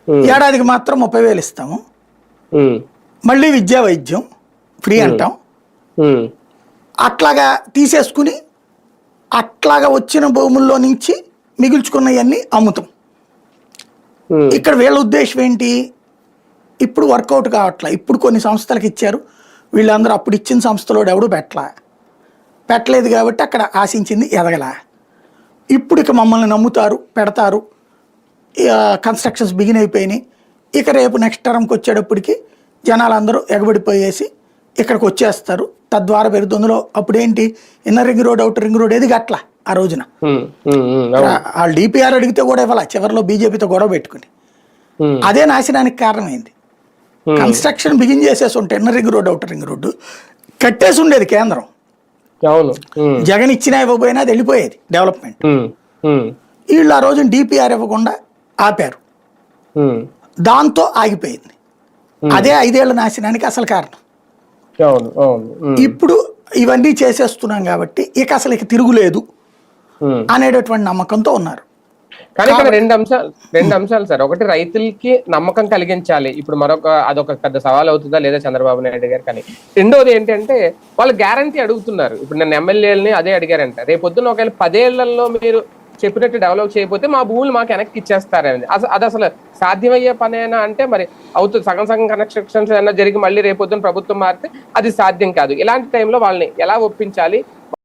ఏడాదికి మాత్రం 30,000 ఇస్తాము, మళ్ళీ విద్యా వైద్యం ఫ్రీ అంటాం. అట్లాగా తీసేసుకుని అట్లాగా వచ్చిన భూముల్లో నుంచి మిగుల్చుకున్నవన్నీ అమ్ముతాం. ఇక్కడ వీళ్ళ ఉద్దేశం ఏంటి, ఇప్పుడు వర్కౌట్ కావట్లే. ఇప్పుడు కొన్ని సంస్థలకు ఇచ్చారు, వీళ్ళందరూ అప్పుడు ఇచ్చిన సంస్థలో ఎవడు పెట్టలేదు కాబట్టి అక్కడ ఆశించింది ఎదగల. ఇప్పుడు ఇక మమ్మల్ని నమ్ముతారు, పెడతారు, కన్స్ట్రక్షన్స్ బిగిన్ అయిపోయినాయి. ఇక రేపు నెక్స్ట్ టర్మ్కి వచ్చేటప్పటికి జనాలందరూ ఎగబడిపోయేసి ఇక్కడికి వచ్చేస్తారు. తద్వారా పెరుగుతుంది. అందులో అప్పుడేంటి, inner ring road, outer ring road ఏది గట్ల ఆ రోజున. వాళ్ళు డిపిఆర్ అడిగితే కూడా ఇవ్వాల, చివరిలో బీజేపీతో గొడవ పెట్టుకుని. అదే నాశనానికి కారణమైంది. కన్స్ట్రక్షన్ బిగిన్ చేసేసి ఉంటే inner ring road, outer ring road కట్టేసి ఉండేది కేంద్రం. జగన్ ఇచ్చినా ఇవ్వబోయినా అది వెళ్ళిపోయేది డెవలప్మెంట్. వీళ్ళు ఆ రోజున డిపిఆర్ ఇవ్వకుండా ఆపారు, దాంతో ఆగిపోయింది. అదే 5 ఏళ్ల నాశనానికి అసలు కారణం. ఇప్పుడు ఇవన్నీ చేసేస్తున్నాం కాబట్టి ఇక అసలు ఇక తిరుగులేదు అనేటటువంటి నమ్మకంతో ఉన్నారు. కానీ ఇక్కడ రెండు అంశాలు సార్. ఒకటి, రైతులకి నమ్మకం కలిగించాలి. ఇప్పుడు అదొక పెద్ద సవాల్ అవుతుందా లేదా చంద్రబాబు నాయుడు గారు. కానీ రెండోది ఏంటంటే వాళ్ళు గ్యారంటీ అడుగుతున్నారు. ఇప్పుడు నేను ఎమ్మెల్యేలని అదే అడిగారంట, రేపొద్దున ఒకవేళ 10 ఏళ్లలో మీరు చెప్పినట్టు డెవలప్ చేయకపోతే మా భూములు మాకు వెనక్కి ఇచ్చేస్తారని. అది అసలు సాధ్యమయ్యే పనేనా అంటే మరి అవుతుంది. సగం కన్స్ట్రక్షన్స్ ఏమైనా జరిగి మళ్ళీ రేపొద్దున ప్రభుత్వం మారితే అది సాధ్యం కాదు. ఇలాంటి టైంలో వాళ్ళని ఎలా ఒప్పించాలి,